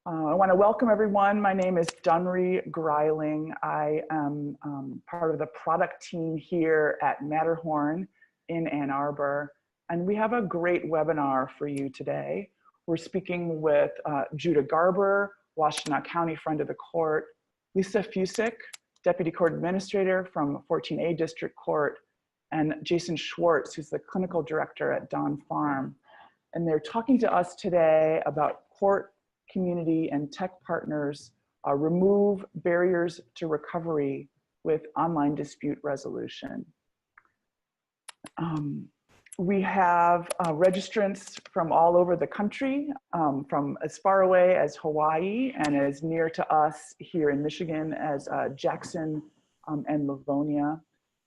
I want to welcome everyone. My name is Dunry Greiling. I am part of the product team here at Matterhorn in Ann Arbor, and we have a great webinar for you today. We're speaking with Judah Garber, Washtenaw County Friend of the Court, Lisa Fusik, Deputy Court Administrator from 14A District Court, and Jason Schwartz, who's the Clinical Director at Don Farm. And they're talking to us today about court, community, and tech partners remove barriers to recovery with online dispute resolution. We have registrants from all over the country, from as far away as Hawaii and as near to us here in Michigan as Jackson and Livonia.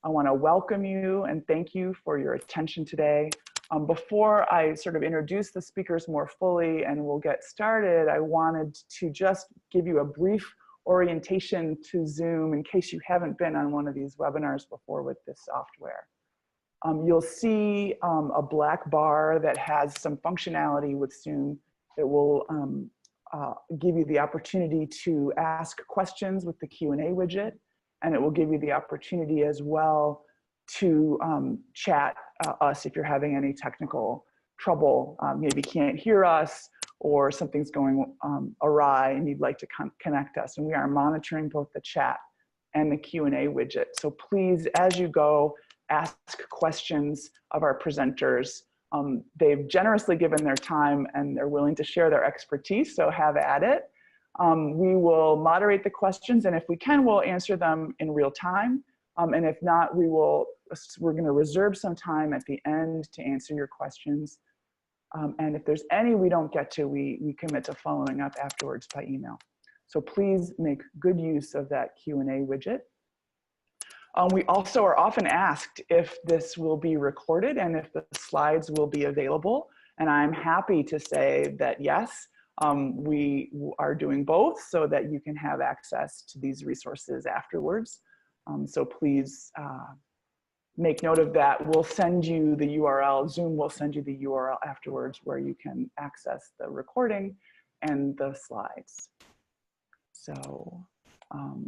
I want to welcome you and thank you for your attention today. Before I sort of introduce the speakers more fully and we'll get started, I wanted to just give you a brief orientation to Zoom in case you haven't been on one of these webinars before with this software. You'll see a black bar that has some functionality with Zoom that will give you the opportunity to ask questions with the Q&A widget, and it will give you the opportunity as well to chat us if you're having any technical trouble, maybe can't hear us or something's going awry and you'd like to connect us. And we are monitoring both the chat and the Q&A widget. So please, as you go, ask questions of our presenters. They've generously given their time and they're willing to share their expertise, so have at it. We will moderate the questions, and if we can, we'll answer them in real time. And if not, we're going to reserve some time at the end to answer your questions. And if there's any we don't get to, we commit to following up afterwards by email. So please make good use of that Q&A widget. We also are often asked if this will be recorded and if the slides will be available. And I'm happy to say that yes, we are doing both so that you can have access to these resources afterwards. So please make note of that. We'll send you the URL, Zoom will send you the URL afterwards where you can access the recording and the slides. So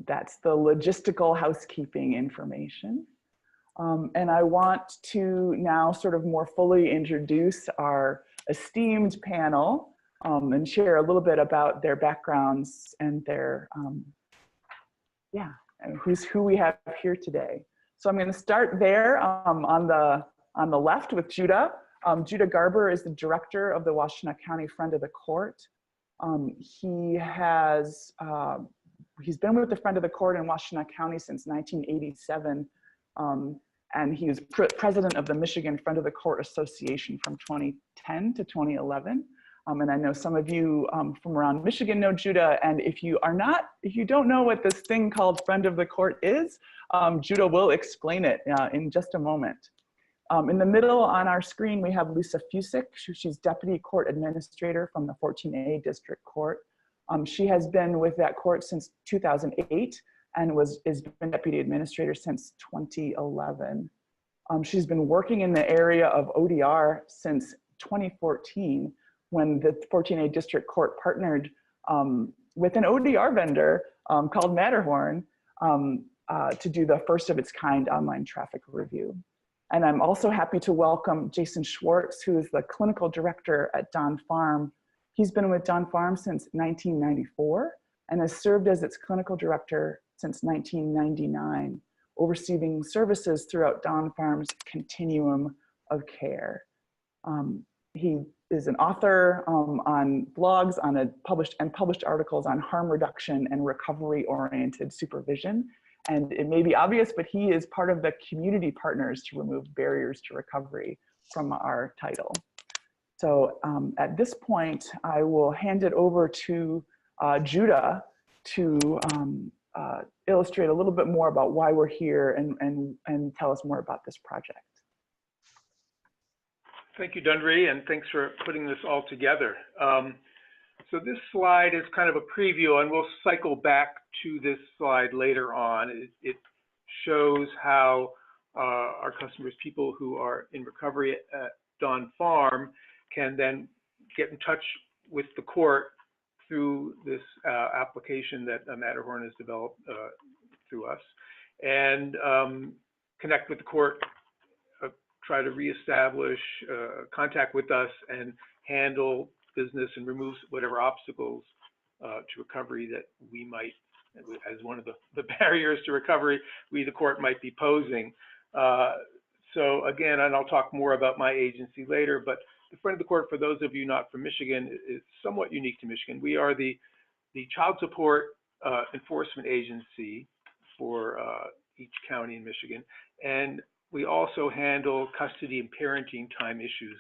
that's the logistical housekeeping information. And I want to now sort of more fully introduce our esteemed panel and share a little bit about their backgrounds and their, and who we have here today. So I'm going to start there on the left with Judah. Judah Garber is the director of the Washtenaw County Friend of the Court. He's been with the Friend of the Court in Washtenaw County since 1987, and he was president of the Michigan Friend of the Court Association from 2010 to 2011. And I know some of you from around Michigan know Judah, and if you don't know what this thing called Friend of the Court is, Judah will explain it in just a moment. In the middle on our screen, we have Lisa Fusik. She's Deputy Court Administrator from the 14A District Court. She has been with that court since 2008 and has been Deputy Administrator since 2011. She's been working in the area of ODR since 2014, when the 14A District Court partnered with an ODR vendor called Matterhorn to do the first of its kind online traffic review. And I'm also happy to welcome Jason Schwartz, who is the Clinical Director at Don Farm. He's been with Don Farm since 1994 and has served as its Clinical Director since 1999, overseeing services throughout Don Farm's continuum of care. He is an author on blogs, published articles on harm reduction and recovery-oriented supervision. And it may be obvious, but he is part of the community partners to remove barriers to recovery from our title. So at this point, I will hand it over to Judah to illustrate a little bit more about why we're here and tell us more about this project. Thank you, Dundry, and thanks for putting this all together. So this slide is kind of a preview, and we'll cycle back to this slide later on. It shows how our customers, people who are in recovery at Don Farm, can then get in touch with the court through this application that Matterhorn has developed through us, and connect with the court, try to reestablish contact with us, and handle business and remove whatever obstacles to recovery that we might, as one of the barriers to recovery, we, the court, might be posing. So again, and I'll talk more about my agency later, but the Friend of the Court, for those of you not from Michigan, is somewhat unique to Michigan. We are the child support enforcement agency for each county in Michigan, and we also handle custody and parenting time issues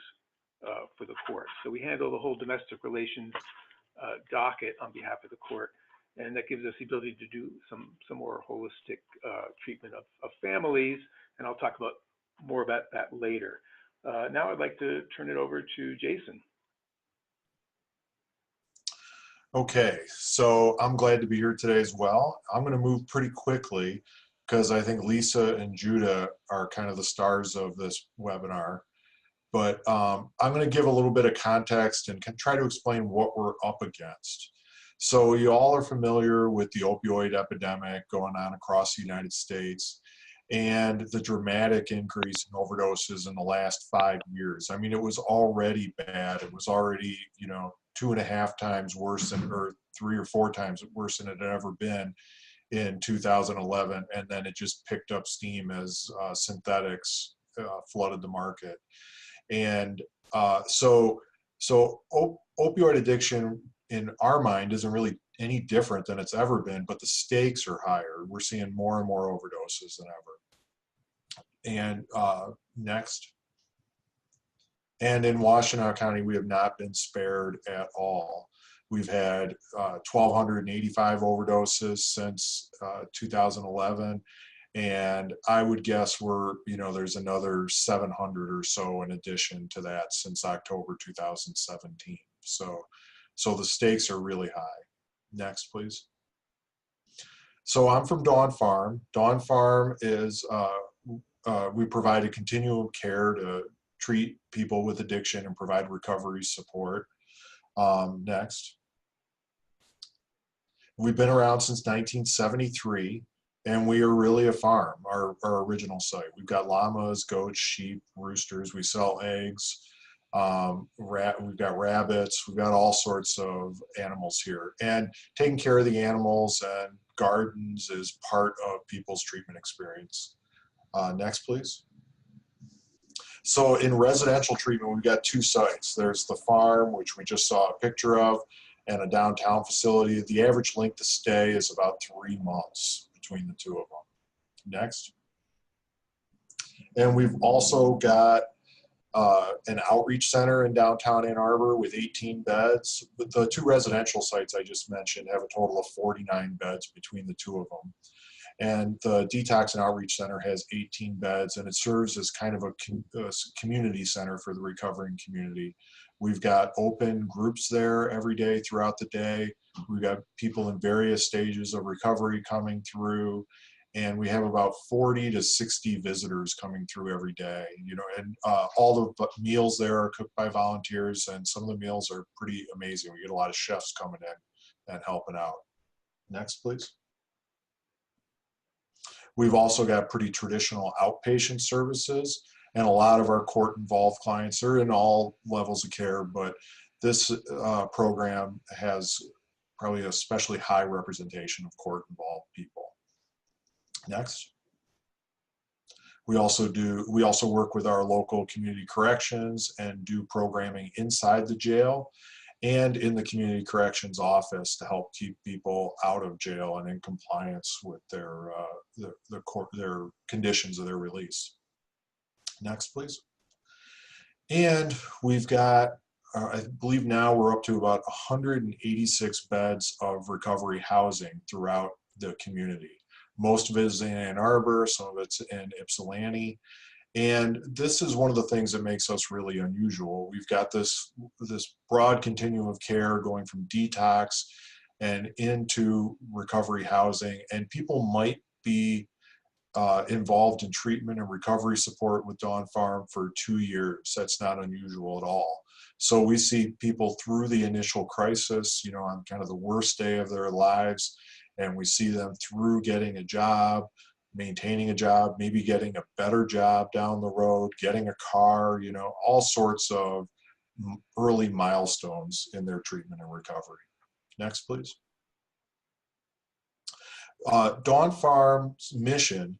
for the court. So we handle the whole domestic relations docket on behalf of the court, and that gives us the ability to do some more holistic treatment of families, and I'll talk more about that later. Now I'd like to turn it over to Jason. Okay, so I'm glad to be here today as well. I'm going to move pretty quickly because I think Lisa and Judah are kind of the stars of this webinar. But I'm going to give a little bit of context and try to explain what we're up against. So you all are familiar with the opioid epidemic going on across the United States and the dramatic increase in overdoses in the last 5 years. I mean, it was already bad. It was already, 2.5 times worse than, or 3 or 4 times worse than it had ever been in 2011. And then it just picked up steam as synthetics flooded the market. And so opioid addiction in our mind isn't really any different than it's ever been, but the stakes are higher. We're seeing more and more overdoses than ever. And next. And in Washtenaw County, we have not been spared at all. We've had 1,285 overdoses since 2011. And I would guess there's another 700 or so in addition to that since October 2017. So the stakes are really high. Next, please. So I'm from Dawn Farm. Dawn Farm is, we provide a continuum of care to treat people with addiction and provide recovery support. Next. We've been around since 1973. And we are really a farm, our original site. We've got llamas, goats, sheep, roosters. We sell eggs. We've got rabbits. We've got all sorts of animals here. And taking care of the animals and gardens is part of people's treatment experience. Next, please. So in residential treatment, we've got 2 sites. There's the farm, which we just saw a picture of, and a downtown facility. The average length of stay is about 3 months between the 2 of them. Next. And we've also got an outreach center in downtown Ann Arbor with 18 beds. But the 2 residential sites I just mentioned have a total of 49 beds between the 2 of them. And the Detox and Outreach Center has 18 beds, and it serves as kind of a community center for the recovering community. We've got open groups there every day throughout the day. We've got people in various stages of recovery coming through, and we have about 40 to 60 visitors coming through every day. And all the meals there are cooked by volunteers, and some of the meals are pretty amazing. We get a lot of chefs coming in and helping out. Next, please. We've also got pretty traditional outpatient services, and a lot of our court-involved clients are in all levels of care, but this program has probably an especially high representation of court-involved people. Next. We also work with our local community corrections and do programming inside the jail and in the community corrections office to help keep people out of jail and in compliance with their conditions of their release. Next, please. And we've got, I believe now we're up to about 186 beds of recovery housing throughout the community. Most of it is in Ann Arbor, some of it's in Ypsilanti. And this is one of the things that makes us really unusual. We've got this broad continuum of care going from detox and into recovery housing, and people might be involved in treatment and recovery support with Dawn Farm for 2 years. That's not unusual at all. So we see people through the initial crisis, you know, on kind of the worst day of their lives, and we see them through getting a job, maintaining a job, maybe getting a better job down the road, getting a car, you know, all sorts of early milestones in their treatment and recovery. Next, please. Dawn Farm's mission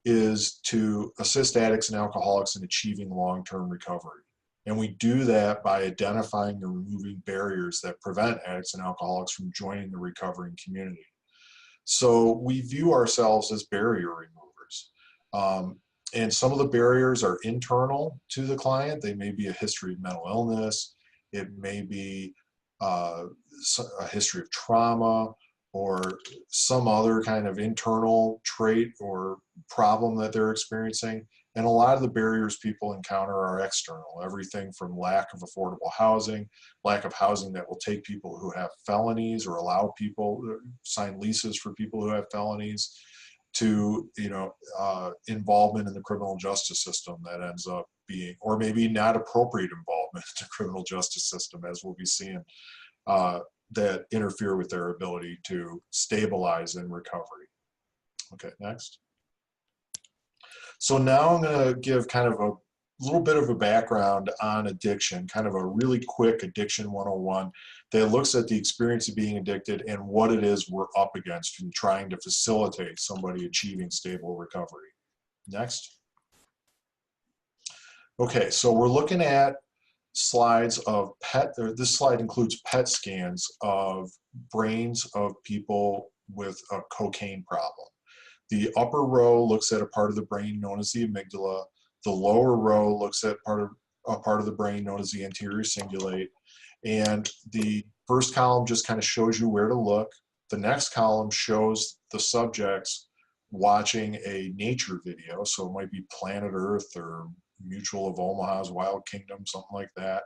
is to assist addicts and alcoholics in achieving long-term recovery. And we do that by identifying and removing barriers that prevent addicts and alcoholics from joining the recovering community. So we view ourselves as barrier removers. And some of the barriers are internal to the client. They may be a history of mental illness. It may be a history of trauma, or some other kind of internal trait or problem that they're experiencing. And a lot of the barriers people encounter are external, everything from lack of affordable housing, lack of housing that will take people who have felonies or allow people to sign leases for people who have felonies, to, you know, involvement in the criminal justice system that ends up being, or maybe not appropriate involvement in the criminal justice system, as we'll be seeing, that interfere with their ability to stabilize in recovery. Okay, next. So now I'm going to give kind of a little bit of a background on addiction, kind of a really quick addiction 101 that looks at the experience of being addicted and what it is we're up against in trying to facilitate somebody achieving stable recovery. Next. Okay, so we're looking at slides of this slide includes PET scans of brains of people with a cocaine problem. The upper row looks at a part of the brain known as the amygdala. The lower row looks at a part of the brain known as the anterior cingulate. And the first column just kind of shows you where to look. The next column shows the subjects watching a nature video. So it might be Planet Earth or Mutual of Omaha's Wild Kingdom, something like that.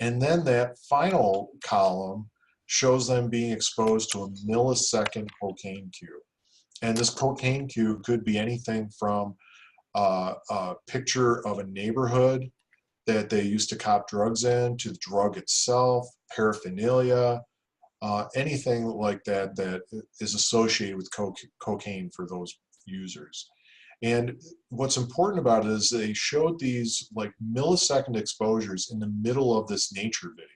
And then that final column shows them being exposed to a millisecond cocaine cue. And this cocaine cue could be anything from a picture of a neighborhood that they used to cop drugs in, to the drug itself, paraphernalia, anything like that that is associated with cocaine for those users. And what's important about it is they showed these like millisecond exposures in the middle of this nature video.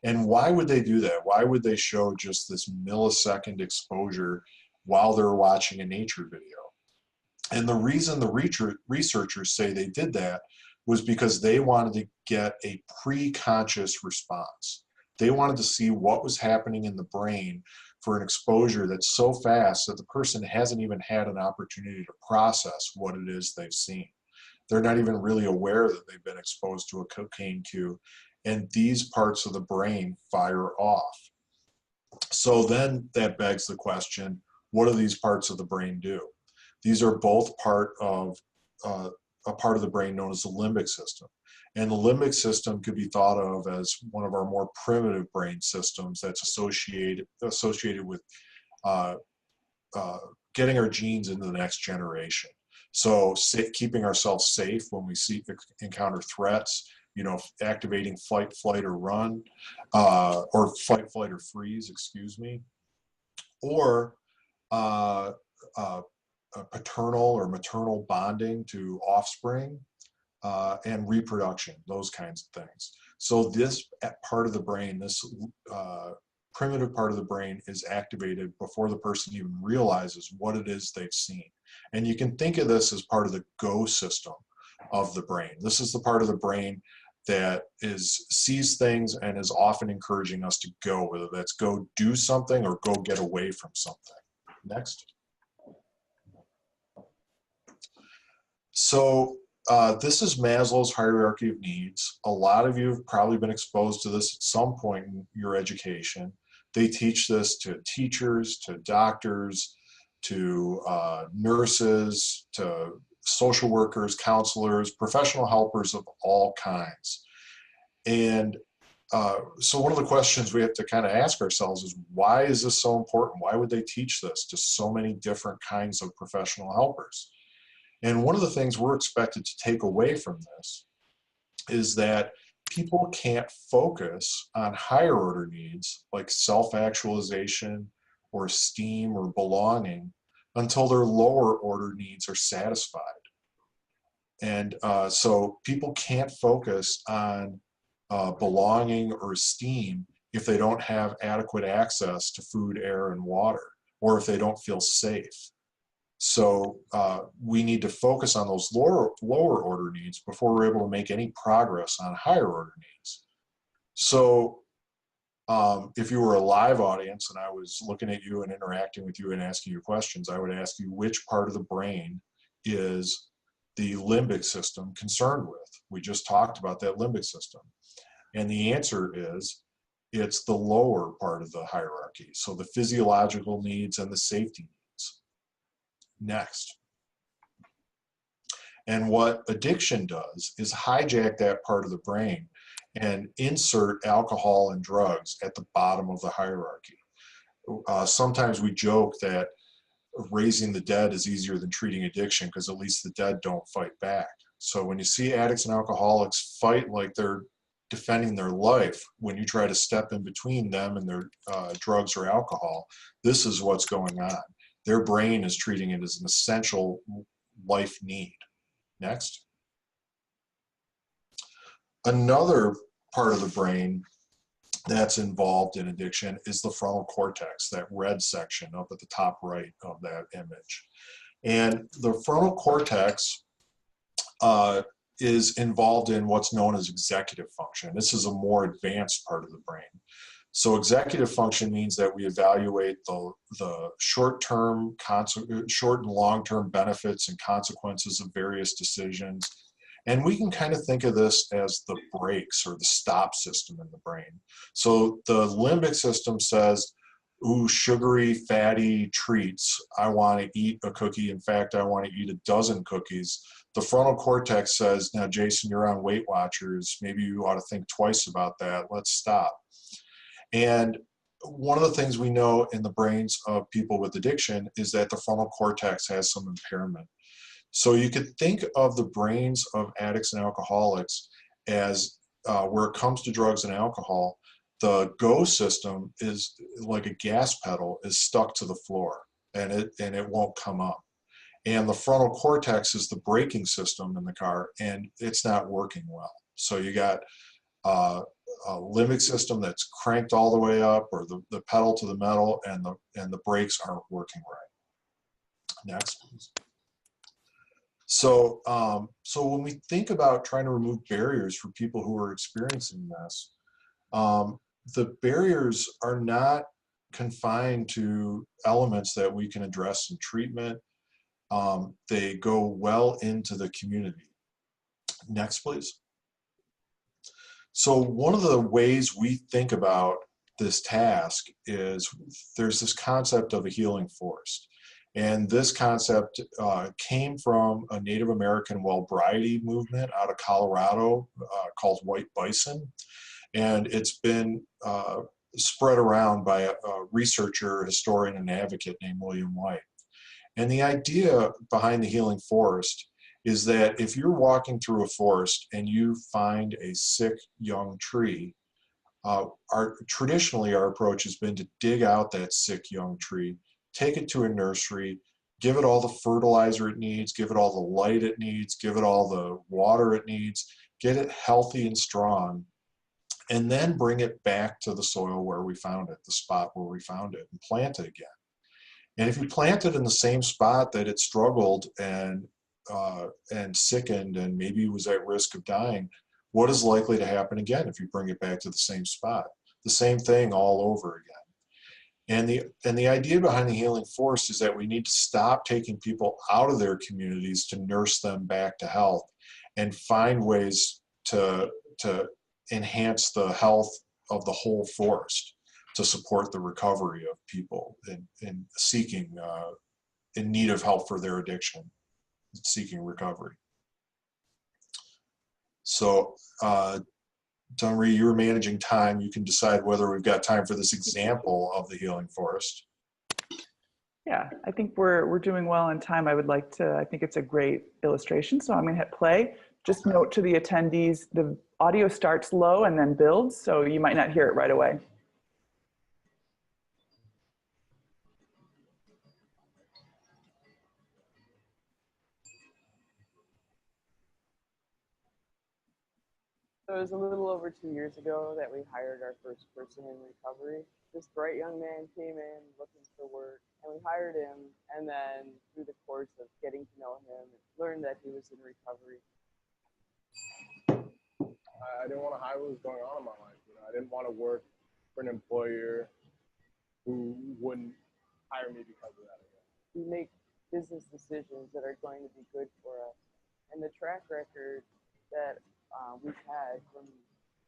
And why would they do that? Why would they show just this millisecond exposure while they're watching a nature video? And the reason the researchers say they did that was because they wanted to get a pre-conscious response. They wanted to see what was happening in the brain for an exposure that's so fast that the person hasn't even had an opportunity to process what it is they've seen. They're not even really aware that they've been exposed to a cocaine cue, and these parts of the brain fire off. So then that begs the question, what do these parts of the brain do? These are both part of a part of the brain known as the limbic system. And the limbic system could be thought of as one of our more primitive brain systems that's associated with getting our genes into the next generation. So keeping ourselves safe when we encounter threats, you know, activating fight, flight, or run, or fight, flight, or freeze, excuse me, or paternal or maternal bonding to offspring, and reproduction, those kinds of things. So this part of the brain, this primitive part of the brain, is activated before the person even realizes what it is they've seen. And you can think of this as part of the go system of the brain. This is the part of the brain that sees things and is often encouraging us to go, whether that's go do something or go get away from something. Next. So this is Maslow's hierarchy of needs. A lot of you have probably been exposed to this at some point in your education. They teach this to teachers, to doctors, to nurses, to social workers, counselors, professional helpers of all kinds. And so one of the questions we have to kind of ask ourselves is, why is this so important? Why would they teach this to so many different kinds of professional helpers? And one of the things we're expected to take away from this is that people can't focus on higher order needs like self-actualization or esteem or belonging until their lower order needs are satisfied. And so people can't focus on belonging or esteem if they don't have adequate access to food, air, and water, or if they don't feel safe. So we need to focus on those lower order needs before we're able to make any progress on higher order needs. So if you were a live audience and I was looking at you and interacting with you and asking you questions, I would ask you which part of the brain is the limbic system concerned with. We just talked about that limbic system. And the answer is it's the lower part of the hierarchy. So the physiological needs and the safety needs. Next. And what addiction does is hijack that part of the brain and insert alcohol and drugs at the bottom of the hierarchy. Sometimes we joke that raising the dead is easier than treating addiction because at least the dead don't fight back. So when you see addicts and alcoholics fight like they're defending their life, when you try to step in between them and their drugs or alcohol, this is what's going on. Their brain is treating it as an essential life need. Next. Another part of the brain that's involved in addiction is the frontal cortex, that red section up at the top right of that image. And the frontal cortex is involved in what's known as executive function. This is a more advanced part of the brain. So executive function means that we evaluate the short-term, short and long-term benefits and consequences of various decisions. And we can kind of think of this as the brakes or the stop system in the brain. So the limbic system says, ooh, sugary, fatty treats. I want to eat a cookie. In fact, I want to eat a dozen cookies. The frontal cortex says, now, Jason, you're on Weight Watchers. Maybe you ought to think twice about that. Let's stop. And one of the things we know in the brains of people with addiction is that the frontal cortex has some impairment. So you could think of the brains of addicts and alcoholics as where it comes to drugs and alcohol, the go system is like a gas pedal is stuck to the floor and it won't come up. And the frontal cortex is the braking system in the car and it's not working well. So you got a limbic system that's cranked all the way up, or the pedal to the metal, and the brakes aren't working right. Next, please. So, so when we think about trying to remove barriers for people who are experiencing this, the barriers are not confined to elements that we can address in treatment. They go well into the community. Next, please. So one of the ways we think about this task is there's this concept of a healing forest. And this concept came from a Native American wellbriety movement out of Colorado called White Bison. And it's been spread around by a researcher, historian, and advocate named William White. And the idea behind the healing forest is that if you're walking through a forest and you find a sick young tree, traditionally our approach has been to dig out that sick young tree, take it to a nursery, give it all the fertilizer it needs, give it all the light it needs, give it all the water it needs, get it healthy and strong, and then bring it back to the soil where we found it, the spot where we found it, and plant it again. And if you plant it in the same spot that it struggled and sickened and maybe was at risk of dying, what is likely to happen again if you bring it back to the same spot? The same thing all over again. And the idea behind the healing forest is that we need to stop taking people out of their communities to nurse them back to health and find ways to enhance the health of the whole forest to support the recovery of people in seeking, in need of help for their addiction, seeking recovery. So, Dunree, you're managing time. You can decide whether we've got time for this example of the healing forest. Yeah, I think we're doing well on time. I think it's a great illustration. So I'm gonna hit play. Just note to the attendees, the audio starts low and then builds, so you might not hear it right away. So it was a little over 2 years ago that we hired our first person in recovery. This bright young man came in looking for work, and we hired him. And then through the course of getting to know him, learned that he was in recovery. I didn't want to hide what was going on in my life. You know, I didn't want to work for an employer who wouldn't hire me because of that. We make business decisions that are going to be good for us. And the track record that we've had from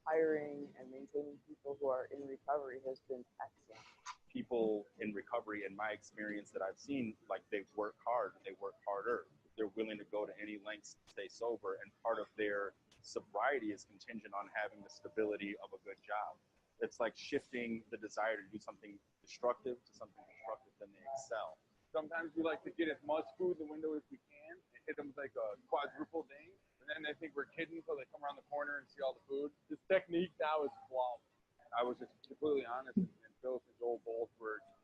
hiring and maintaining people who are in recovery has been excellent. People in recovery, in my experience that I've seen, like they work hard, they work harder. They're willing to go to any lengths to stay sober, and part of their sobriety is contingent on having the stability of a good job. It's like shifting the desire to do something destructive to something constructive, then they excel. Sometimes we like to get as much food in the window as we can and hit them with like a quadruple ding. And then they think we're kidding, so they come around the corner and see all the food. This technique now is flawless. I was just completely honest, and Phil and Joel both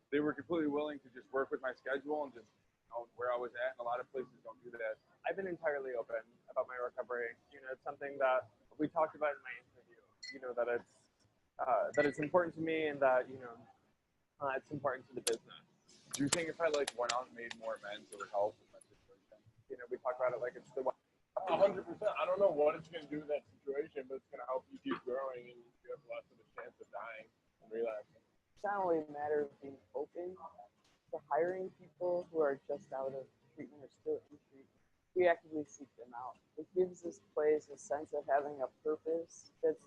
they were completely willing to just work with my schedule and just know where I was at. And a lot of places don't do that. I've been entirely open about my recovery. You know, it's something that we talked about in my interview. You know, that it's important to me, and that it's important to the business. Do you think if I like went out and made more amends, it would help with my situation? You know, we talk about it like it's the 100%. I don't know what it's going to do in that situation, but it's going to help you keep growing, and you have less of a chance of dying and relapsing. It's not only a matter of being open to hiring people who are just out of treatment or still in treatment. We actively seek them out. It gives this place a sense of having a purpose that's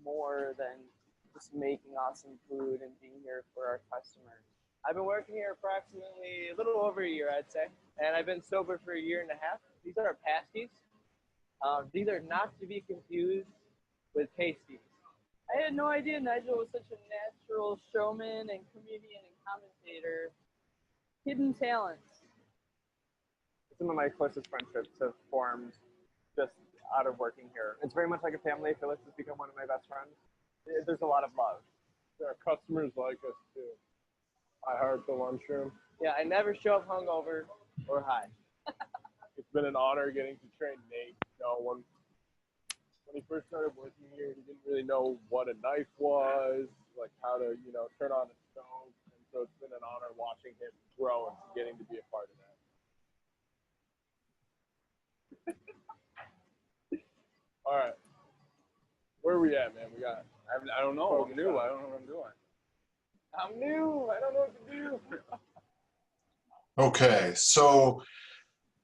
more than just making awesome food and being here for our customers. I've been working here approximately a little over a year, I'd say, and I've been sober for a year and a half. These are our pasties. These are not to be confused with pasties. I had no idea Nigel was such a natural showman and comedian and commentator. Hidden talents. Some of my closest friendships have formed just out of working here. It's very much like a family. Phyllis has become one of my best friends. There's a lot of love. Our customers like us too. I heart the lunchroom. Yeah, I never show up hungover or high. It's been an honor getting to train Nate. You know, when he first started working here, he didn't really know what a knife was, like how to, turn on a stove. And so it's been an honor watching him grow and getting to be a part of that. All right. Where are we at, man? I don't know. I'm new. I don't know what I'm doing. I'm new. I don't know what to do. Okay, so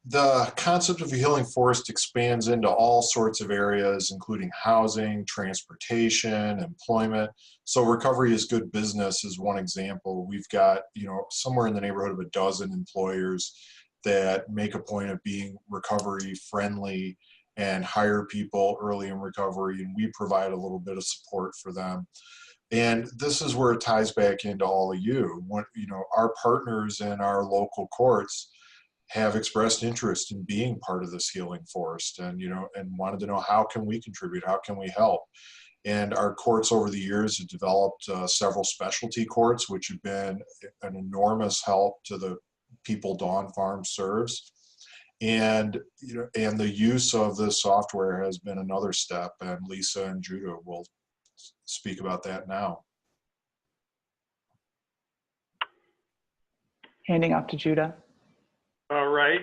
the concept of a healing forest expands into all sorts of areas, including housing, transportation, employment. So recovery is good business is one example. We've got, somewhere in the neighborhood of a dozen employers that make a point of being recovery friendly and hire people early in recovery, and we provide a little bit of support for them. And this is where it ties back into all of you. When, our partners in our local courts have expressed interest in being part of this healing forest, and and wanted to know, how can we contribute, how can we help? And our courts over the years have developed several specialty courts, which have been an enormous help to the people Dawn Farm serves. And and the use of this software has been another step, and Lisa and Judah will speak about that now. Handing off to Judah. All right.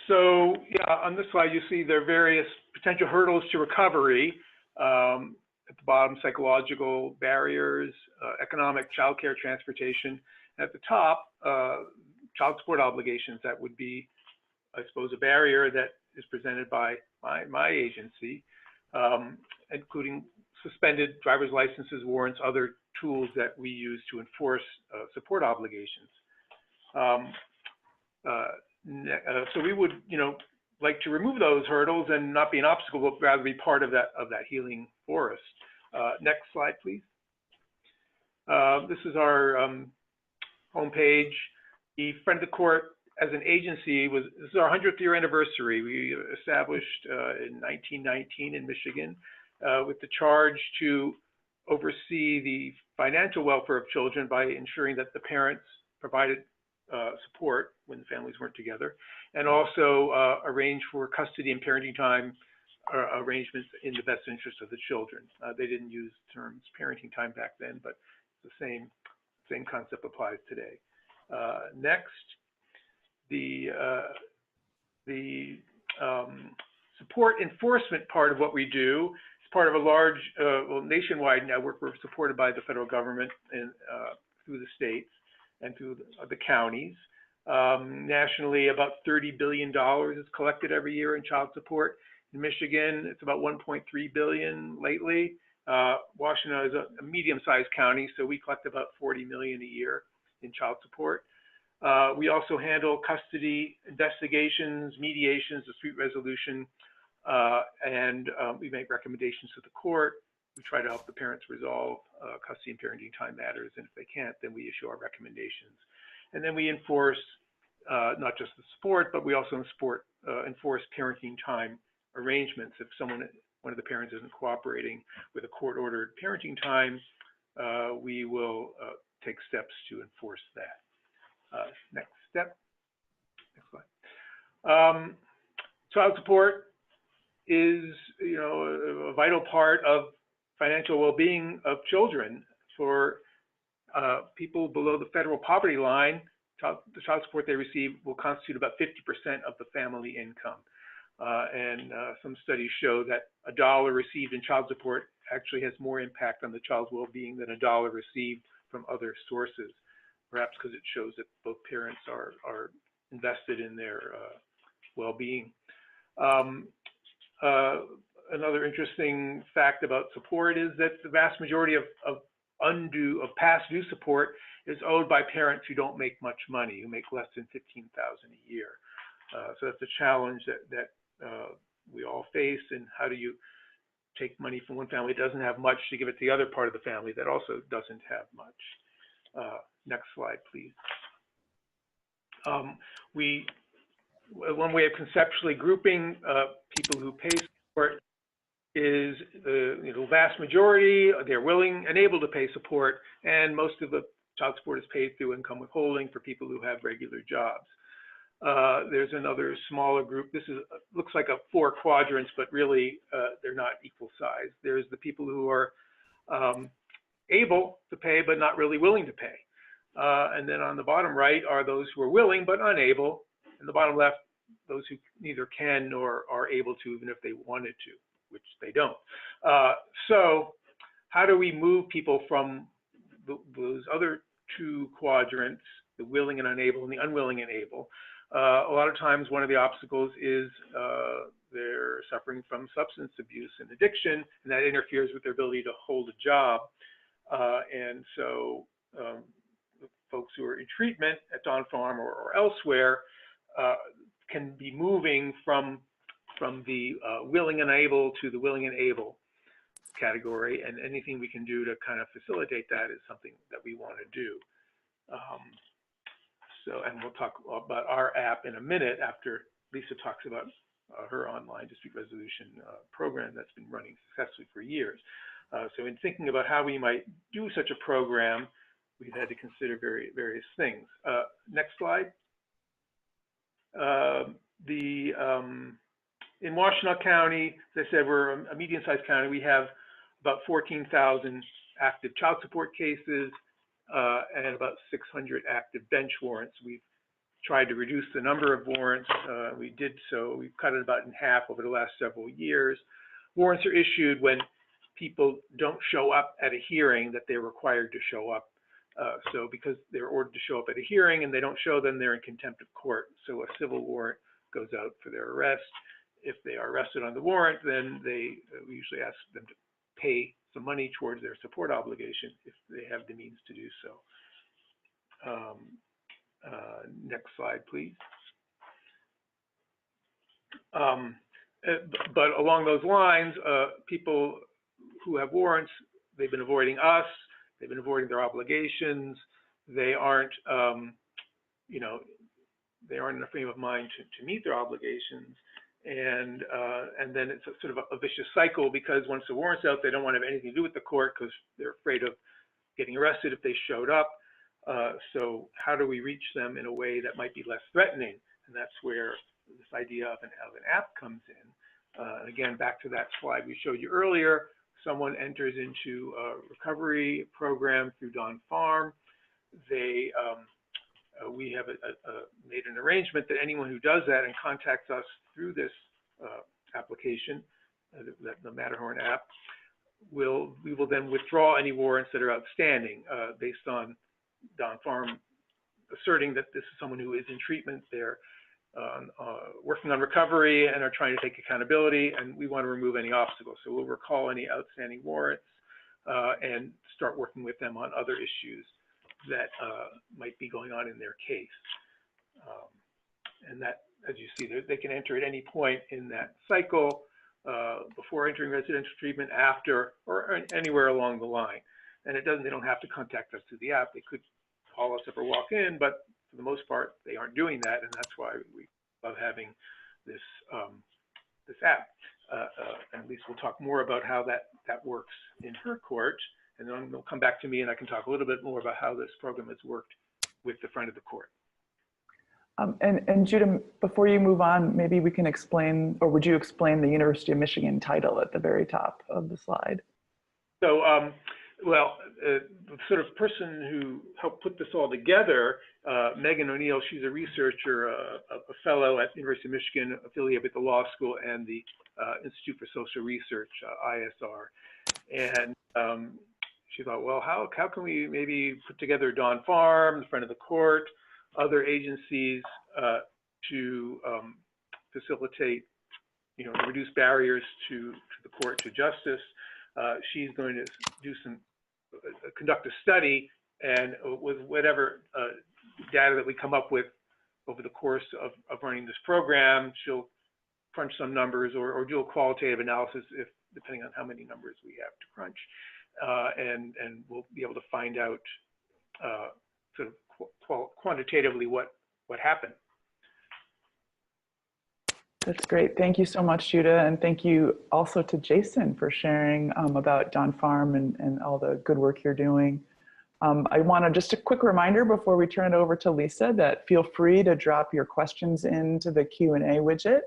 So yeah, on this slide, you see there are various potential hurdles to recovery. At the bottom, psychological barriers, economic, childcare, transportation. At the top, child support obligations. That would be, I suppose, a barrier that is presented by my agency, including suspended driver's licenses, warrants, other tools that we use to enforce support obligations. So we would, like to remove those hurdles and not be an obstacle, but rather be part of that healing forest. Next slide, please. This is our homepage. The Friend of the Court as an agency, this is our 100th year anniversary. We established in 1919 in Michigan with the charge to oversee the financial welfare of children by ensuring that the parents provided support when the families weren't together, and also arrange for custody and parenting time arrangements in the best interest of the children. They didn't use terms parenting time back then, but the same concept applies today. Next, the support enforcement part of what we do is part of a large, nationwide network. We're supported by the federal government and through the states and through the counties. Nationally, about $30 billion is collected every year in child support. In Michigan, it's about 1.3 billion lately. Washtenaw is a medium-sized county, so we collect about 40 million a year in child support. We also handle custody investigations, mediations, dispute resolution, and we make recommendations to the court. We try to help the parents resolve custody and parenting time matters, and if they can't, then we issue our recommendations. And then we enforce not just the support, but we also enforce parenting time arrangements. If one of the parents isn't cooperating with a court-ordered parenting time, we will take steps to enforce that. Next step. Next slide. Child support is, a vital part of financial well-being of children. For people below the federal poverty line, the child support they receive will constitute about 50% of the family income. And some studies show that $1 received in child support actually has more impact on the child's well-being than $1 received from other sources, perhaps because it shows that both parents are invested in their well-being. Another interesting fact about support is that the vast majority of past due support is owed by parents who don't make much money, who make less than $15,000 a year. So that's a challenge that we all face. And how do you take money from one family that doesn't have much to give it to the other part of the family that also doesn't have much? Next slide, please. One way of conceptually grouping people who pay support is the vast majority, they're willing and able to pay support, and most of the child support is paid through income withholding for people who have regular jobs. There's another smaller group. This looks like 4 quadrants, but really they're not equal size. There's the people who are able to pay but not really willing to pay. And then on the bottom right are those who are willing but unable, and the bottom left, those who neither can nor are able to, even if they wanted to, which they don't. So how do we move people from those other 2 quadrants, the willing and unable and the unwilling and able? A lot of times one of the obstacles is they're suffering from substance abuse and addiction, and that interferes with their ability to hold a job. And so folks who are in treatment at Dawn Farm or elsewhere can be moving from the willing and able to the willing and able category, and anything we can do to kind of facilitate that is something that we want to do. And we'll talk about our app in a minute after Lisa talks about her online dispute resolution program that's been running successfully for years. So in thinking about how we might do such a program, we've had to consider various things. Next slide. In Washtenaw County, as I said, we're a medium-sized county. We have about 14,000 active child support cases and about 600 active bench warrants. We've tried to reduce the number of warrants. We did so. We've cut it about in half over the last several years. Warrants are issued when people don't show up at a hearing that they're required to show up. So because they're ordered to show up at a hearing and they don't show, then they're in contempt of court. So a civil warrant goes out for their arrest. If they are arrested on the warrant, then we usually ask them to pay some money towards their support obligation if they have the means to do so. Next slide, please. But along those lines, people who have warrants, they've been avoiding us, they've been avoiding their obligations, they aren't, they aren't in a frame of mind to meet their obligations. And then it's a sort of a vicious cycle, because once the warrant's out, they don't want to have anything to do with the court because they're afraid of getting arrested if they showed up. So how do we reach them in a way that might be less threatening? And that's where this idea of an app comes in. Again, back to that slide we showed you earlier, someone enters into a recovery program through Dawn Farm. We have made an arrangement that anyone who does that and contacts us through this application, the Matterhorn app, we will then withdraw any warrants that are outstanding based on Dawn Farm asserting that this is someone who is in treatment. They're working on recovery and are trying to take accountability, and we want to remove any obstacles. So we'll recall any outstanding warrants and start working with them on other issues that might be going on in their case. And that, as you see, they can enter at any point in that cycle, before entering residential treatment, after, or anywhere along the line. And they don't have to contact us through the app. They could call us up or walk in, but for the most part, they aren't doing that, and that's why we love having this this app. And at least we'll talk more about how that works in her court, and then they'll come back to me, and I can talk a little bit more about how this program has worked with the friend of the court. And Judah, before you move on, maybe we can explain, or would you explain the University of Michigan title at the very top of the slide? So, well, the sort of person who helped put this all together, Megan O'Neill, she's a researcher, a fellow at the University of Michigan, affiliated with the law school and the Institute for Social Research, ISR. And she thought, well, how can we maybe put together Dawn Farm, the friend of the court, other agencies to facilitate, reduce barriers to the court, to justice. She's going to conduct a study, and with whatever data that we come up with over the course of running this program, she'll crunch some numbers or do a qualitative analysis, depending on how many numbers we have to crunch, and we'll be able to find out sort of quantitatively what happened. That's great. Thank you so much, Judah. And thank you also to Jason for sharing about Dawn Farm and all the good work you're doing. I want to just a quick reminder before we turn it over to Lisa that feel free to drop your questions into the Q&A widget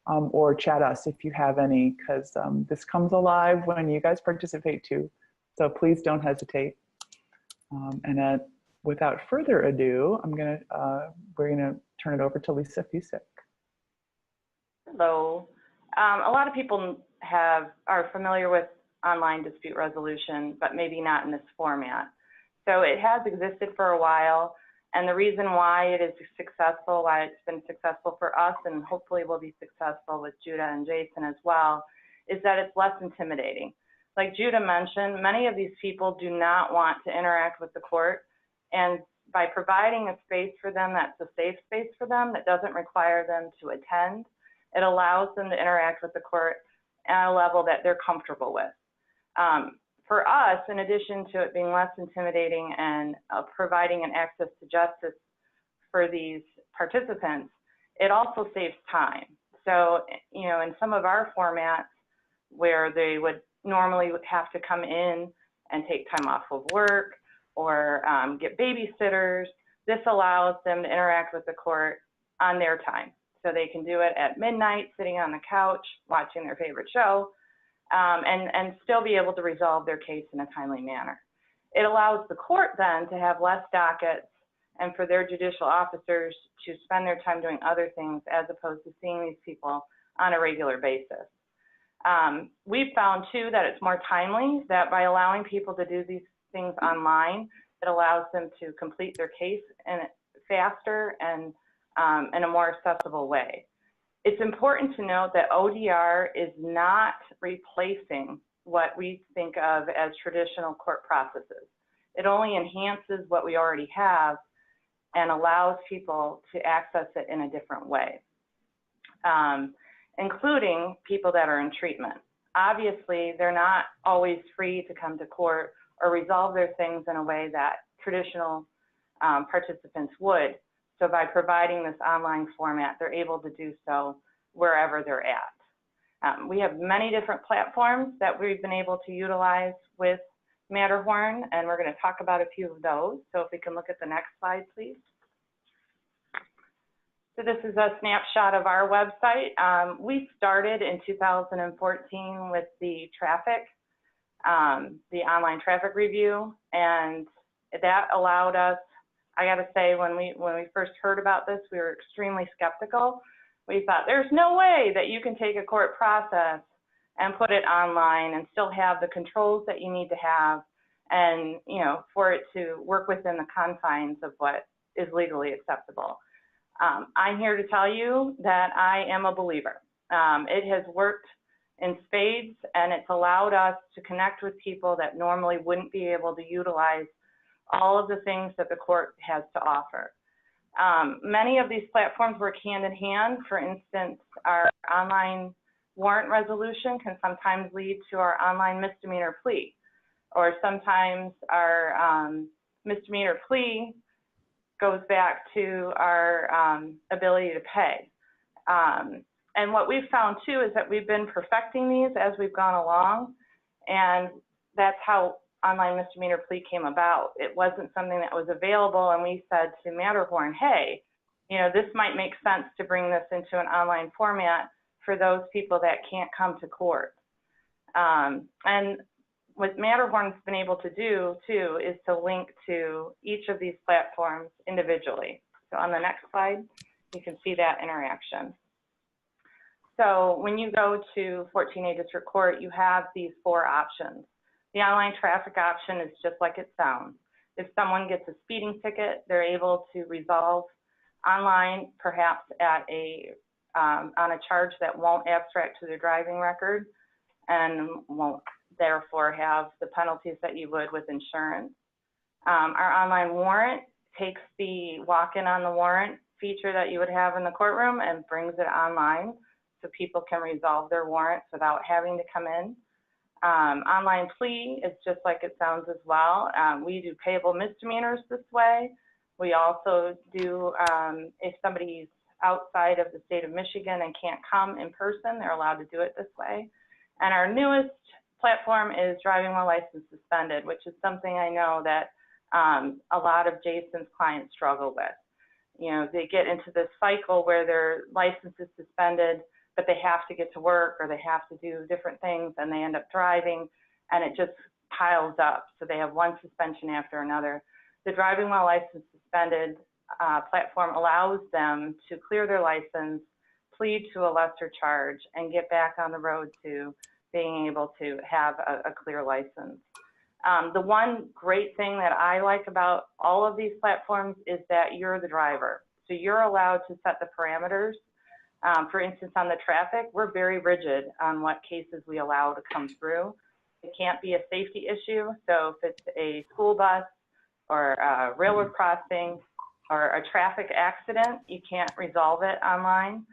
or chat us if you have any, because this comes alive when you guys participate too. So please don't hesitate. Without further ado, we're gonna turn it over to Lisa Fusik. Hello. A lot of people are familiar with online dispute resolution, but maybe not in this format. So it has existed for a while, and the reason why it is successful, why it's been successful for us, and hopefully will be successful with Judah and Jason as well, is that it's less intimidating. Like Judah mentioned, many of these people do not want to interact with the court, and by providing a space for them that's a safe space for them that doesn't require them to attend, it allows them to interact with the court at a level that they're comfortable with. For us, in addition to it being less intimidating and providing an access to justice for these participants, it also saves time. So, in some of our formats where they would normally have to come in and take time off of work or get babysitters, this allows them to interact with the court on their time. So they can do it at midnight, sitting on the couch, watching their favorite show, and still be able to resolve their case in a timely manner. It allows the court then to have less dockets and for their judicial officers to spend their time doing other things as opposed to seeing these people on a regular basis. We've found too that it's more timely, that by allowing people to do these things online, it allows them to complete their case faster and in a more accessible way. It's important to note that ODR is not replacing what we think of as traditional court processes. It only enhances what we already have and allows people to access it in a different way, including people that are in treatment. Obviously, they're not always free to come to court or resolve their things in a way that traditional participants would. So by providing this online format, they're able to do so wherever they're at. We have many different platforms that we've been able to utilize with Matterhorn, and we're going to talk about a few of those. So if we can look at the next slide, please. So this is a snapshot of our website. We started in 2014 with the traffic, the online traffic review, and that allowed us, I got to say, when we first heard about this, we were extremely skeptical. We thought there's no way that you can take a court process and put it online and still have the controls that you need to have, and for it to work within the confines of what is legally acceptable. I'm here to tell you that I am a believer. It has worked in spades, and it's allowed us to connect with people that normally wouldn't be able to utilize all of the things that the court has to offer. Many of these platforms work hand in hand. For instance, our online warrant resolution can sometimes lead to our online misdemeanor plea, or sometimes our misdemeanor plea goes back to our ability to pay. And what we've found too is that we've been perfecting these as we've gone along, and that's how online misdemeanor plea came about. It wasn't something that was available, and we said to Matterhorn, hey, this might make sense to bring this into an online format for those people that can't come to court. And what Matterhorn's been able to do too is to link to each of these platforms individually. So on the next slide, you can see that interaction. So when you go to 14A District Court, you have these 4 options. The online traffic option is just like it sounds. If someone gets a speeding ticket, they're able to resolve online, perhaps at on a charge that won't abstract to their driving record and won't therefore have the penalties that you would with insurance. Our online warrant takes the walk-in on the warrant feature that you would have in the courtroom and brings it online so people can resolve their warrants without having to come in. Online plea is just like it sounds as well. We do payable misdemeanors this way. We also do, if somebody's outside of the state of Michigan and can't come in person, they're allowed to do it this way. And our newest platform is driving while license suspended, which is something I know that a lot of Jason's clients struggle with. They get into this cycle where their license is suspended, but they have to get to work or they have to do different things, and they end up driving, and it just piles up. So they have one suspension after another. The driving while license suspended platform allows them to clear their license, plead to a lesser charge, and get back on the road to being able to have a clear license. The one great thing that I like about all of these platforms is that you're the driver. So you're allowed to set the parameters. For instance, on the traffic, we're very rigid on what cases we allow to come through. It can't be a safety issue. So if it's a school bus or a railroad crossing or a traffic accident, you can't resolve it online.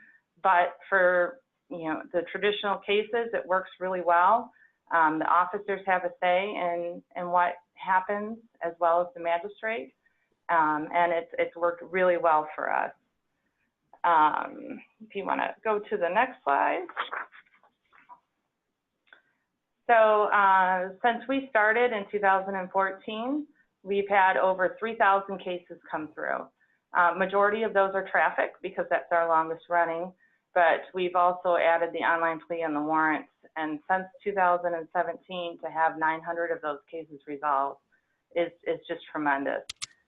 But for the traditional cases, it works really well. The officers have a say in what happens, as well as the magistrate, and it's worked really well for us. If you want to go to the next slide. So since we started in 2014, we've had over 3,000 cases come through. Majority of those are traffic because that's our longest running, but we've also added the online plea and the warrants. And since 2017, to have 900 of those cases resolved is just tremendous.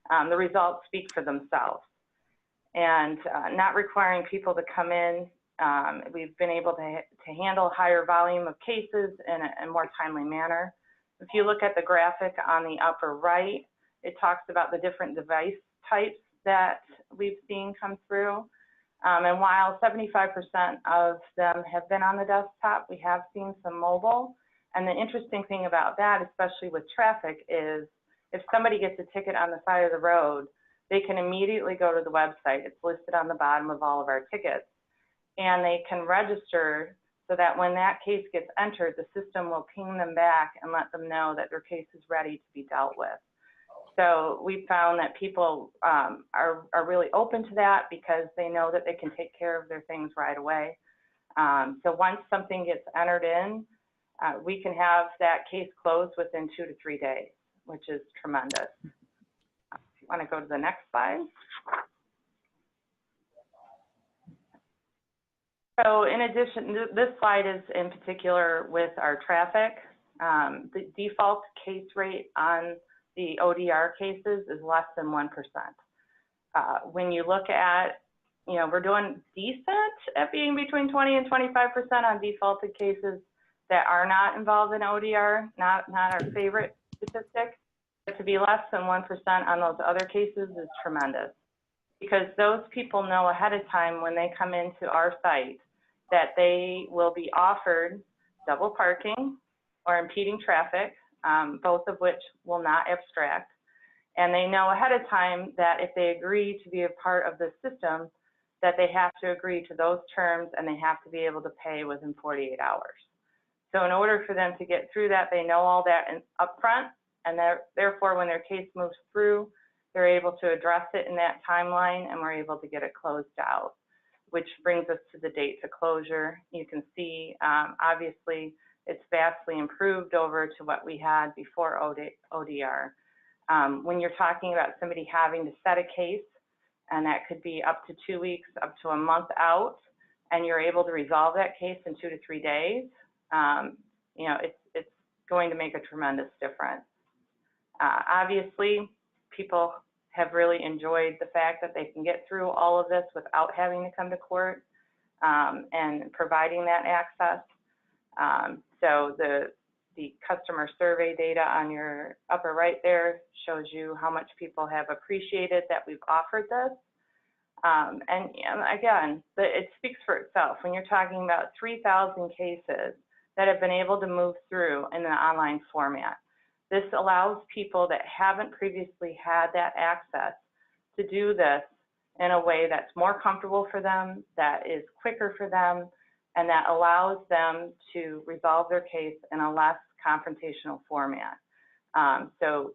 The results speak for themselves. And not requiring people to come in, we've been able to handle a higher volume of cases in a more timely manner. If you look at the graphic on the upper right, it talks about the different device types that we've seen come through. And while 75% of them have been on the desktop, we have seen some mobile. And the interesting thing about that, especially with traffic, is if somebody gets a ticket on the side of the road, they can immediately go to the website. It's listed on the bottom of all of our tickets. And they can register so that when that case gets entered, the system will ping them back and let them know that their case is ready to be dealt with. So we found that people are really open to that because they know that they can take care of their things right away. So once something gets entered in, we can have that case closed within 2 to 3 days, which is tremendous. If you want to go to the next slide. So in addition, this slide is in particular with our traffic. The default case rate on the ODR cases is less than 1%. When you look at, we're doing decent at being between 20 and 25% on defaulted cases that are not involved in ODR, not our favorite statistic. But to be less than 1% on those other cases is tremendous, because those people know ahead of time when they come into our site that they will be offered double parking or impeding traffic, both of which will not abstract. And they know ahead of time that if they agree to be a part of the system, that they have to agree to those terms and they have to be able to pay within 48 hours. So in order for them to get through that, they know all that up front, and therefore when their case moves through, they're able to address it in that timeline and we're able to get it closed out, which brings us to the date to closure. You can see, obviously, it's vastly improved over to what we had before ODR. When you're talking about somebody having to set a case, and that could be up to 2 weeks, up to a month out, and you're able to resolve that case in 2 to 3 days, it's going to make a tremendous difference. Obviously, people have really enjoyed the fact that they can get through all of this without having to come to court, and providing that access. So the customer survey data on your upper right there shows you how much people have appreciated that we've offered this. And again, it speaks for itself. When you're talking about 3,000 cases that have been able to move through in an online format, this allows people that haven't previously had that access to do this in a way that's more comfortable for them, that is quicker for them, and that allows them to resolve their case in a less confrontational format. So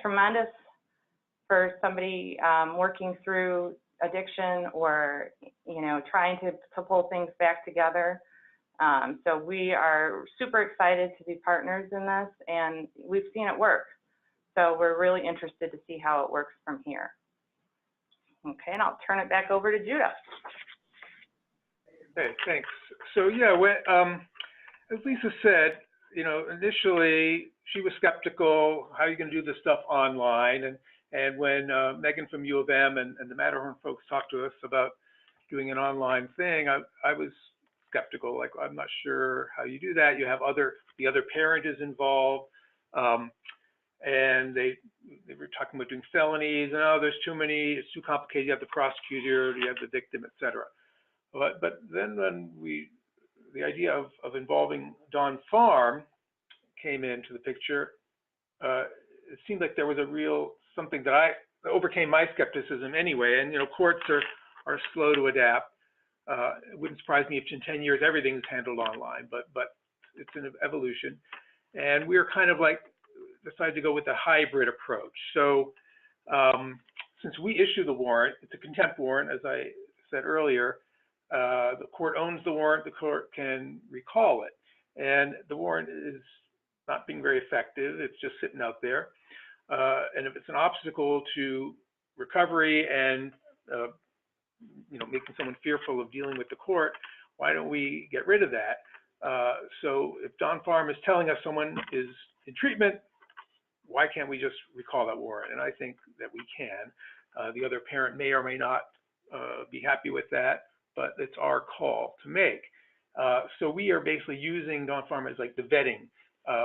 tremendous for somebody working through addiction or trying to pull things back together. So we are super excited to be partners in this, and we've seen it work. So we're really interested to see how it works from here. Okay, and I'll turn it back over to Judah. Okay, thanks. So yeah, as Lisa said, initially she was skeptical. How are you going to do this stuff online? And when Megan from U of M and the Matterhorn folks talked to us about doing an online thing, I was skeptical. Like, I'm not sure how you do that. You have the other parent is involved, and they were talking about doing felonies. And there's too many. It's too complicated. You have the prosecutor, you have the victim, etc. But then when the idea of involving Dawn Farm came into the picture, it seemed like there was a real something that overcame my skepticism anyway. And courts are slow to adapt. It wouldn't surprise me if in 10 years everything's handled online, but it's an evolution. And we were kind of decided to go with a hybrid approach. So since we issue the warrant, it's a contempt warrant, as I said earlier. The court owns the warrant, the court can recall it. And the warrant is not being very effective, it's just sitting out there. And if it's an obstacle to recovery and making someone fearful of dealing with the court, why don't we get rid of that? So if Dawn Farm is telling us someone is in treatment, why can't we just recall that warrant? And I think that we can. The other parent may or may not be happy with that, but it's our call to make. So we are basically using Dawn Farm as the vetting.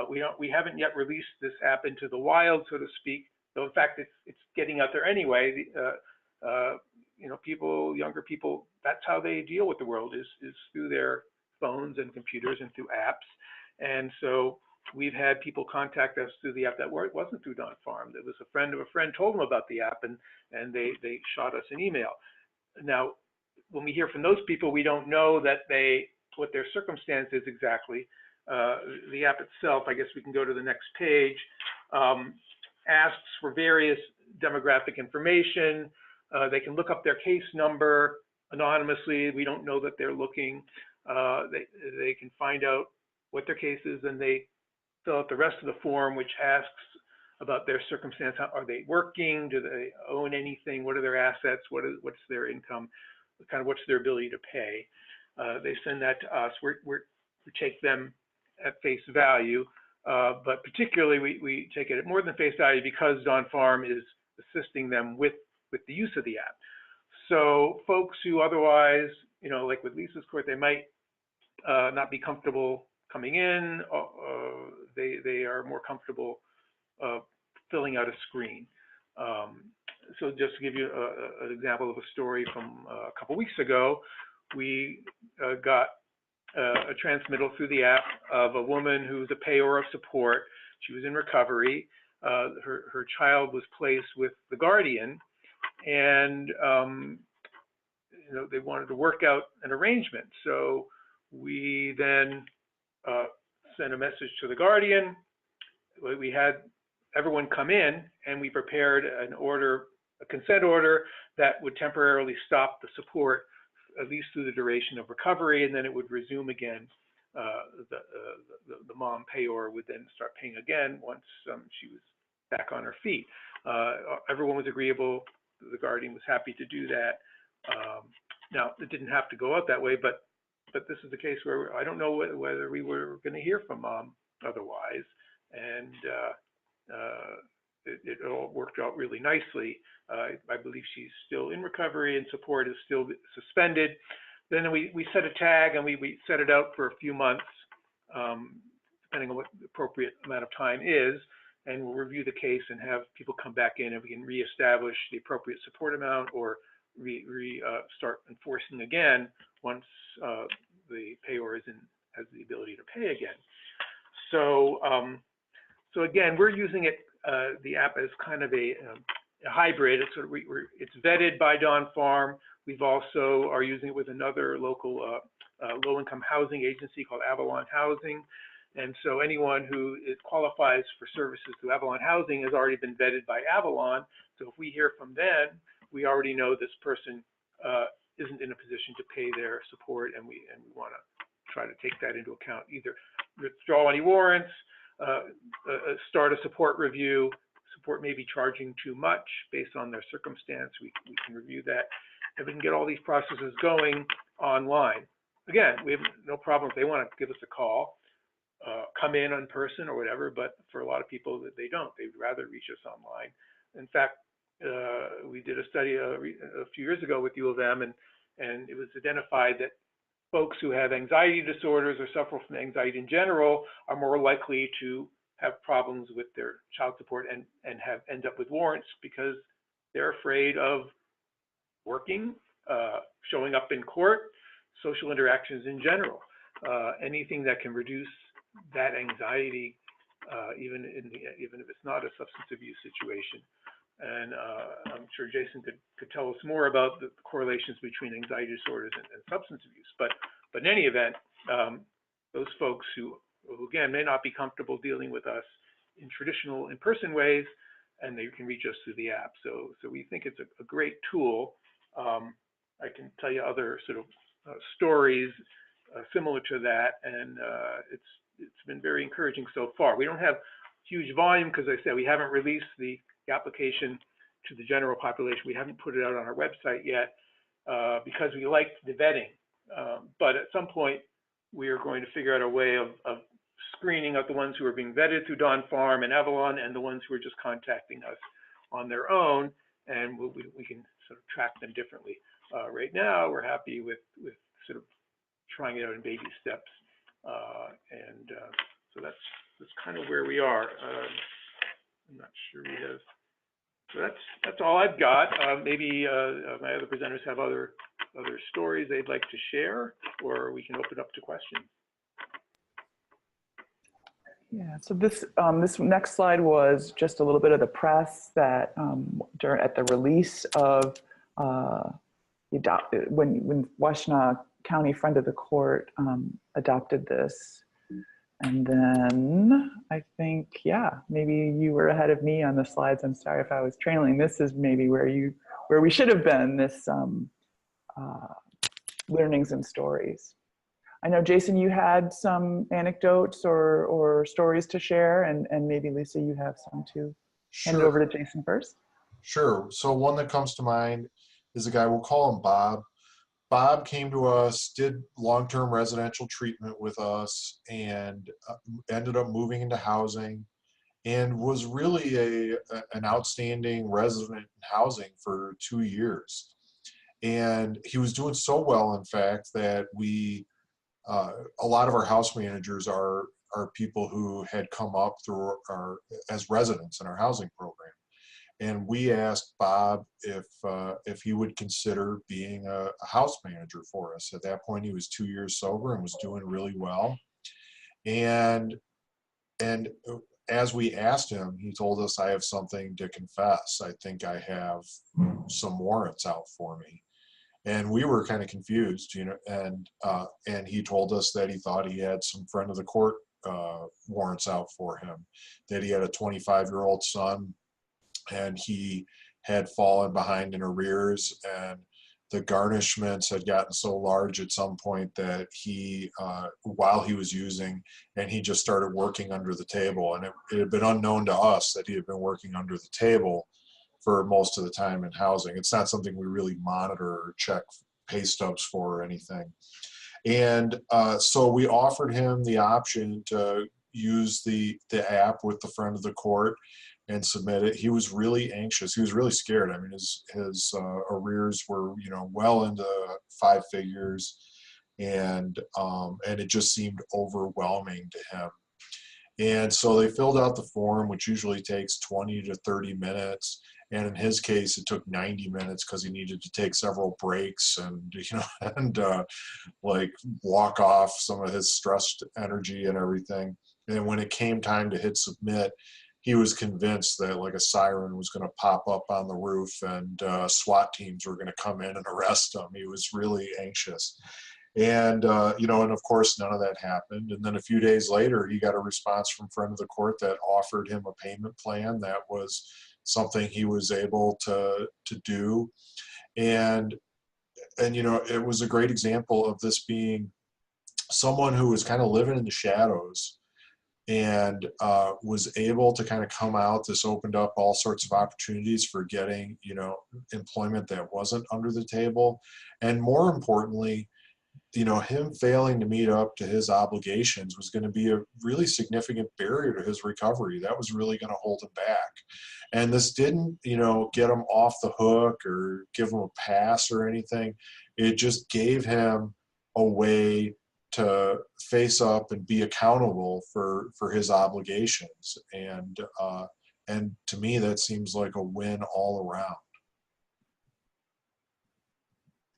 We haven't yet released this app into the wild, so to speak, though in fact it's getting out there anyway. Younger people, that's how they deal with the world is through their phones and computers and through apps. And so we've had people contact us through the app that wasn't through Dawn Farm. There was a friend of a friend told them about the app, and they shot us an email. Now, when we hear from those people, we don't know what their circumstance is exactly. The app itself, I guess we can go to the next page, asks for various demographic information. They can look up their case number anonymously. We don't know that they're looking. They can find out what their case is, and they fill out the rest of the form, which asks about their circumstance. Are they working? Do they own anything? What are their assets? What's their income? Kind of what's their ability to pay? They send that to us. We take them at face value, but particularly we take it at more than face value because Dawn Farm is assisting them with the use of the app. So folks who otherwise, like with Lisa's court, they might not be comfortable coming in. They are more comfortable filling out a screen. So just to give you an example of a story from a couple weeks ago, we got a transmittal through the app of a woman who's a payer of support. She was in recovery. Her child was placed with the guardian, and they wanted to work out an arrangement. So we then sent a message to the guardian. We had everyone come in, and we prepared an order, a consent order that would temporarily stop the support at least through the duration of recovery, and then it would resume again. The mom payor would then start paying again once she was back on her feet. Everyone was agreeable. The guardian was happy to do that. Now, it didn't have to go out that way, but this is the case where I don't know whether we were going to hear from mom otherwise, and it all worked out really nicely. I believe she's still in recovery and support is still suspended. Then we set a tag and we set it out for a few months, depending on what the appropriate amount of time is, and we'll review the case and have people come back in and we can reestablish the appropriate support amount or start enforcing again once the payor has the ability to pay again. So again, we're using it, the app as kind of a hybrid. It's it's vetted by Dawn Farm. We've also are using it with another local low-income housing agency called Avalon Housing. And so anyone who qualifies for services through Avalon Housing has already been vetted by Avalon. So if we hear from them, we already know this person isn't in a position to pay their support, and we want to try to take that into account. Either withdraw any warrants, start a support review. Support may be charging too much based on their circumstance. We can review that, and we can get all these processes going online. Again, we have no problem if they want to give us a call, come in person or whatever, but for a lot of people, they don't. They'd rather reach us online. In fact, we did a study a few years ago with U of M, and it was identified that folks who have anxiety disorders or suffer from anxiety in general are more likely to have problems with their child support and end up with warrants because they're afraid of working, showing up in court, social interactions in general. Anything that can reduce that anxiety, even if it's not a substance abuse situation. And I'm sure Jason could tell us more about the correlations between anxiety disorders and substance abuse. But in any event, those folks who again may not be comfortable dealing with us in traditional in-person ways, and they can reach us through the app. So we think it's a great tool. I can tell you other sort of stories similar to that, and it's been very encouraging so far. We don't have huge volume because I said we haven't released the application to the general population. We haven't put it out on our website yet because we like the vetting. But at some point, we are going to figure out a way of screening out the ones who are being vetted through Dawn Farm and Avalon and the ones who are just contacting us on their own, and we can sort of track them differently. Right now, we're happy with sort of trying it out in baby steps. So that's kind of where we are. I'm not sure we have. So that's all I've got. Maybe my other presenters have other stories they'd like to share, or we can open up to questions. Yeah. So this next slide was just a little bit of the press that at the release of when Washtenaw County Friend of the Court adopted this. And then I think, yeah, maybe you were ahead of me on the slides. I'm sorry if I was trailing. This is maybe where we should have been, this learnings and stories. I know, Jason, you had some anecdotes or stories to share, and maybe Lisa, you have some too. Hand it over to Jason first. Sure. So one that comes to mind is a guy, we'll call him Bob. Bob came to us, did long-term residential treatment with us, and ended up moving into housing, and was really an outstanding resident in housing for 2 years. And he was doing so well, in fact, that a lot of our house managers are people who had come up through as residents in our housing program. And we asked Bob if he would consider being a house manager for us. At that point, he was 2 years sober and was doing really well. And as we asked him, he told us, "I have something to confess. I think I have some warrants out for me." And we were kind of confused, and he told us that he thought he had some friend of the court warrants out for him, that he had a 25-year-old son, and he had fallen behind in arrears, and the garnishments had gotten so large at some point that he, while he was using, and he just started working under the table. And it had been unknown to us that he had been working under the table for most of the time in housing. It's not something we really monitor or check pay stubs for or anything. And so we offered him the option to use the app with the friend of the court and submit it. He was really anxious. He was really scared. I mean, his arrears were, well into 5 figures, and it just seemed overwhelming to him. And so they filled out the form, which usually takes 20 to 30 minutes. And in his case, it took 90 minutes because he needed to take several breaks and, like walk off some of his stressed energy and everything. And when it came time to hit submit, he was convinced that like a siren was going to pop up on the roof and SWAT teams were going to come in and arrest him. He was really anxious. And, and of course, none of that happened. And then a few days later, he got a response from friend of the court that offered him a payment plan that was something he was able to do. And it was a great example of this being someone who was kind of living in the shadows and was able to kind of come out. This opened up all sorts of opportunities for getting, employment that wasn't under the table. And more importantly, him failing to meet up to his obligations was going to be a really significant barrier to his recovery. That was really going to hold him back. And this didn't, get him off the hook or give him a pass or anything. It just gave him a way to face up and be accountable for his obligations. And to me, that seems like a win all around.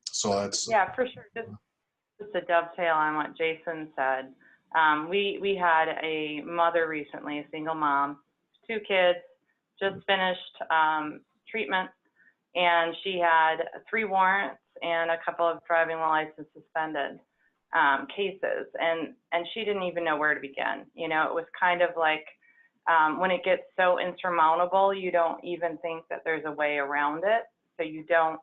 So that's... Yeah, for sure. Just to dovetail on what Jason said, we had a mother recently, a single mom, 2 kids, just finished treatment, and she had 3 warrants and a couple of driving while license suspended cases, and she didn't even know where to begin. It was kind of like when it gets so insurmountable, you don't even think that there's a way around it, so you don't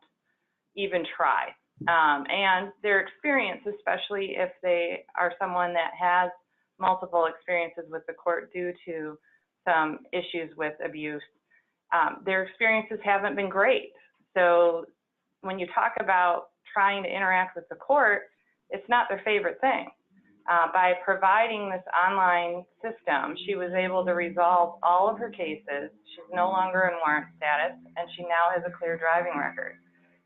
even try. And their experience, especially if they are someone that has multiple experiences with the court due to some issues with abuse, their experiences haven't been great. So when you talk about trying to interact with the court, it's not their favorite thing. By providing this online system, she was able to resolve all of her cases. She's no longer in warrant status, and she now has a clear driving record.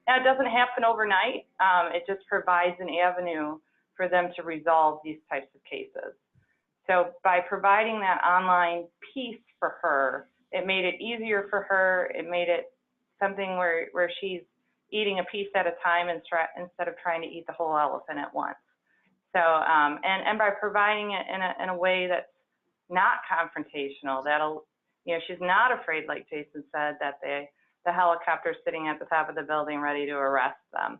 Now, it doesn't happen overnight. It just provides an avenue for them to resolve these types of cases. So by providing that online piece for her, it made it easier for her. It made it something where she's eating a piece at a time instead of trying to eat the whole elephant at once. So, and by providing it in a way that's not confrontational, she's not afraid, like Jason said, that the helicopter's sitting at the top of the building ready to arrest them.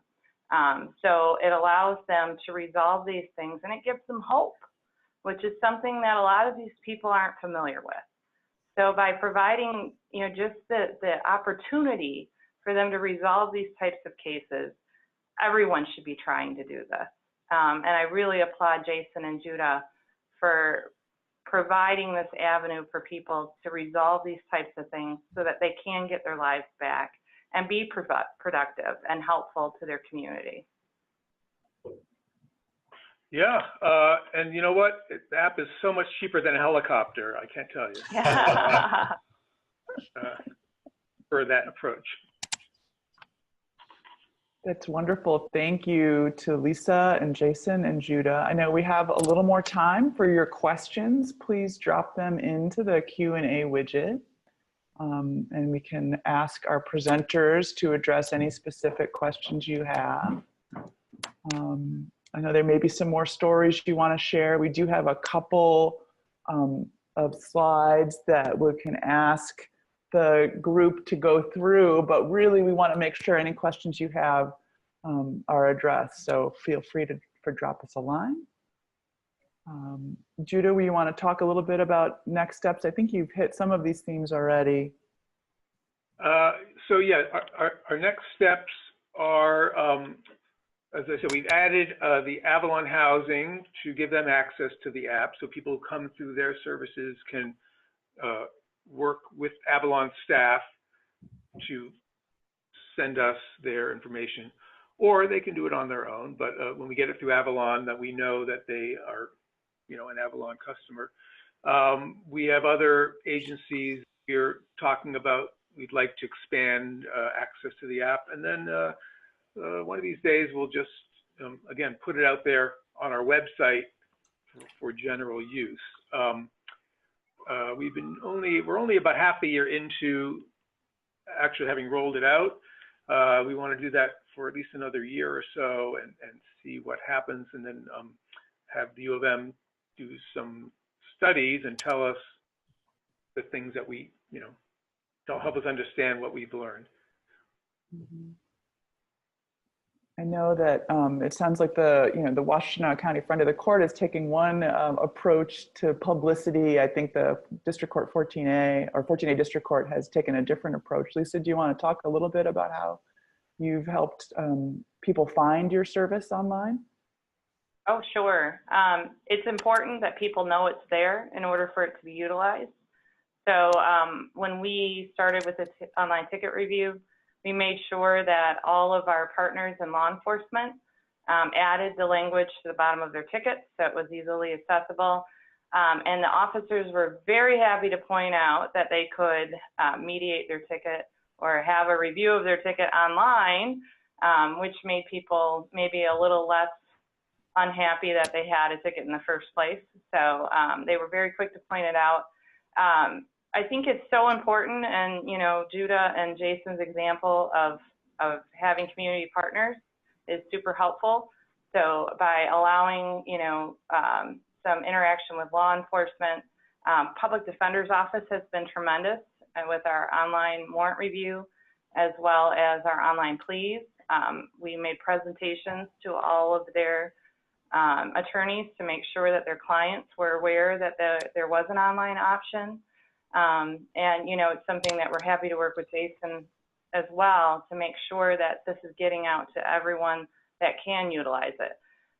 So it allows them to resolve these things, and it gives them hope. which is something that a lot of these people aren't familiar with. So by providing, just the opportunity for them to resolve these types of cases, everyone should be trying to do this. And I really applaud Jason and Judah for providing this avenue for people to resolve these types of things so that they can get their lives back and be productive and helpful to their community. Yeah, and you know what? The app is so much cheaper than a helicopter. I can't tell you. For that approach. That's wonderful. Thank you to Lisa and Jason and Judah. I know we have a little more time for your questions. Please drop them into the Q&A widget. And we can ask our presenters to address any specific questions you have. I know there may be some more stories you want to share. We do have a couple of slides that we can ask the group to go through, but really we want to make sure any questions you have are addressed. So feel free to drop us a line. Judah, we want to talk a little bit about next steps. I think you've hit some of these themes already. So yeah, our next steps are, as I said, we've added the Avalon housing to give them access to the app, so people who come through their services can work with Avalon staff to send us their information, or they can do it on their own. But when we get it through Avalon, that we know that they are, an Avalon customer. We have other agencies we're talking about. We'd like to expand access to the app, and then one of these days we'll just again put it out there on our website for general use. We're only about half a year into actually having rolled it out. We want to do that for at least another year or so and see what happens, and then have the U of M do some studies and tell us the things that we, don't help us understand what we've learned. Mm-hmm. I know that it sounds like the Washtenaw County Friend of the Court is taking one approach to publicity. I think the District Court 14A or 14A District Court has taken a different approach. Lisa, do you want to talk a little bit about how you've helped people find your service online? Oh, sure. It's important that people know it's there in order for it to be utilized. So when we started with the online ticket review, we made sure that all of our partners in law enforcement added the language to the bottom of their tickets so it was easily accessible. And the officers were very happy to point out that they could mediate their ticket or have a review of their ticket online, which made people maybe a little less unhappy that they had a ticket in the first place. So they were very quick to point it out. I think it's so important, and Judah and Jason's example of having community partners is super helpful. So by allowing some interaction with law enforcement, public defender's office has been tremendous with our online warrant review as well as our online pleas. We made presentations to all of their attorneys to make sure that their clients were aware that there was an online option. And it's something that we're happy to work with Jason as well to make sure that this is getting out to everyone that can utilize it.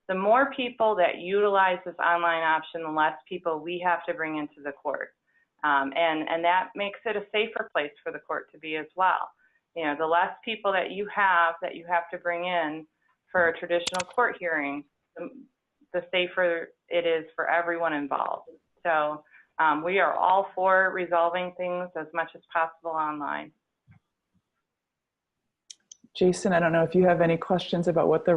The more people that utilize this online option, the less people we have to bring into the court. And that makes it a safer place for the court to be as well. The less people that you have to bring in for a traditional court hearing, the safer it is for everyone involved. So we are all for resolving things as much as possible online. Jason, I don't know if you have any questions about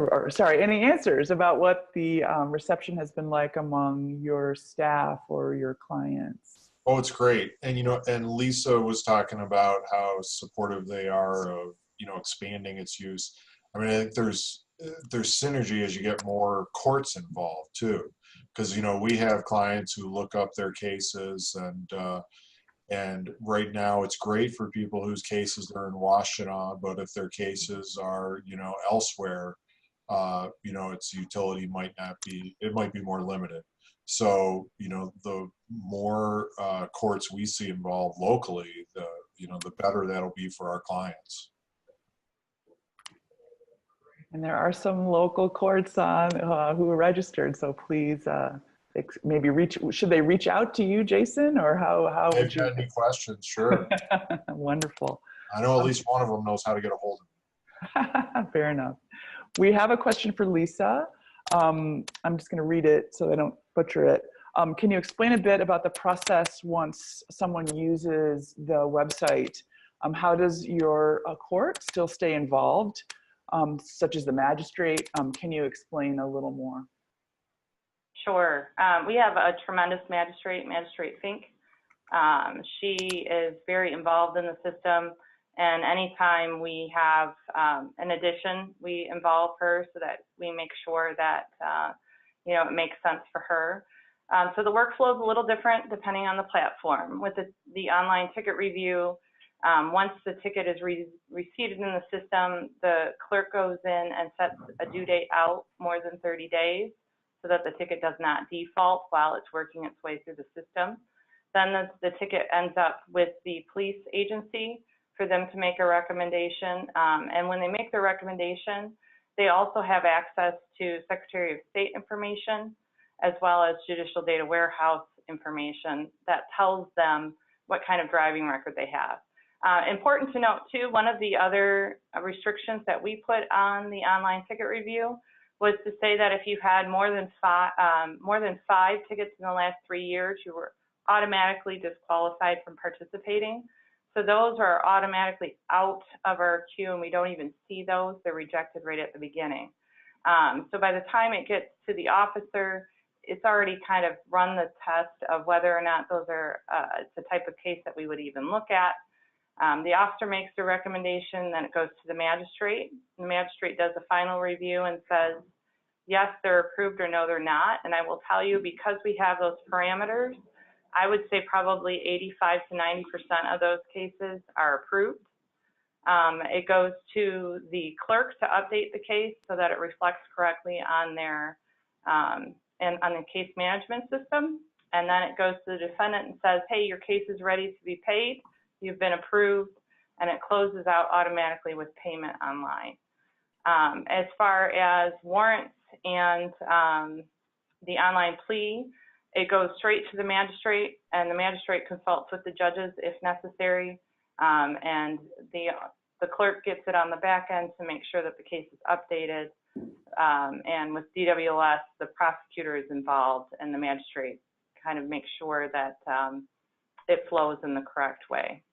any answers about what the reception has been like among your staff or your clients. Oh, it's great. And, and Lisa was talking about how supportive they are of, expanding its use. I mean, I think there's synergy as you get more courts involved too. Because, we have clients who look up their cases, and right now it's great for people whose cases are in Washtenaw, but if their cases are, elsewhere, its utility might be more limited. So, you know, the more courts we see involved locally, the better that'll be for our clients. And there are some local courts on who are registered, so please maybe should they reach out to you, Jason, or how If would you you? got any questions, sure. Wonderful. I know at least one of them knows how to get a hold of me. Fair enough. We have a question for Lisa. I'm just going to read it so I don't butcher it. Can you explain a bit about the process once someone uses the website? How does your court still stay involved, such as the magistrate? Can you explain a little more? Sure. We have a tremendous magistrate, Magistrate Fink. She is very involved in the system, and anytime we have an addition, we involve her so that we make sure that you know, it makes sense for her. So the workflow is a little different depending on the platform. With the online ticket review, once the ticket is received in the system, the clerk goes in and sets a due date out more than 30 days so that the ticket does not default while it's working its way through the system. Then the ticket ends up with the police agency for them to make a recommendation. And when they make their recommendation, they also have access to Secretary of State information, as well as Judicial Data Warehouse information that tells them what kind of driving record they have. Important to note too, one of the other restrictions that we put on the online ticket review was to say that if you had more than five tickets in the last 3 years, you were automatically disqualified from participating. So those are automatically out of our queue, and we don't even see those. They're rejected right at the beginning. So by the time it gets to the officer, it's already kind of run the test of whether or not those are it's the type of case that we would even look at. The officer makes the recommendation, then it goes to the magistrate. The magistrate does a final review and says, yes, they're approved, or no, they're not. And I will tell you, because we have those parameters, I would say probably 85 to 90% of those cases are approved. It goes to the clerk to update the case so that it reflects correctly on their and on the case management system. And then it goes to the defendant and says, hey, your case is ready to be paid. You've been approved, and it closes out automatically with payment online. As far as warrants and the online plea, it goes straight to the magistrate, and the magistrate consults with the judges if necessary, and the clerk gets it on the back end to make sure that the case is updated. And with DWLS, the prosecutor is involved, and the magistrate kind of makes sure that it flows in the correct way.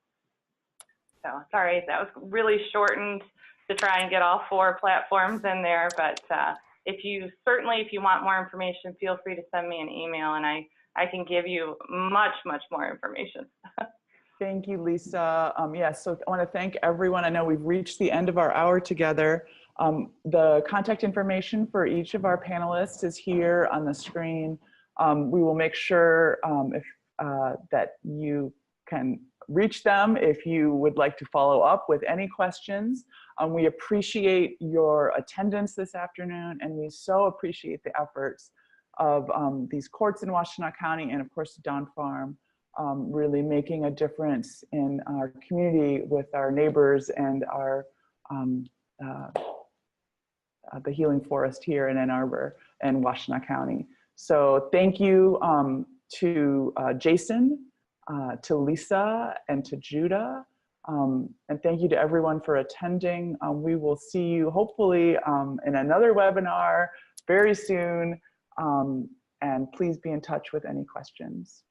So sorry, that was really shortened to try and get all 4 platforms in there, but if you want more information, feel free to send me an email, and I can give you much more information. Thank you, Lisa. Yes, so I want to thank everyone. I know we've reached the end of our hour together. The contact information for each of our panelists is here on the screen. We will make sure that you can reach them if you would like to follow up with any questions. We appreciate your attendance this afternoon, and we so appreciate the efforts of these courts in Washtenaw County, and of course Dawn Farm, really making a difference in our community with our neighbors and our the healing forest here in Ann Arbor and Washtenaw County. So thank you to Jason, to Lisa, and to Judah. And thank you to everyone for attending. We will see you hopefully in another webinar very soon. And please be in touch with any questions.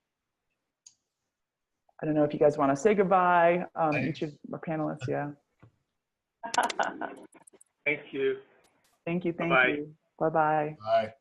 I don't know if you guys want to say goodbye, each of our panelists, yeah. Thank you. Thank you, thank Bye-bye. you. Bye-bye. Bye.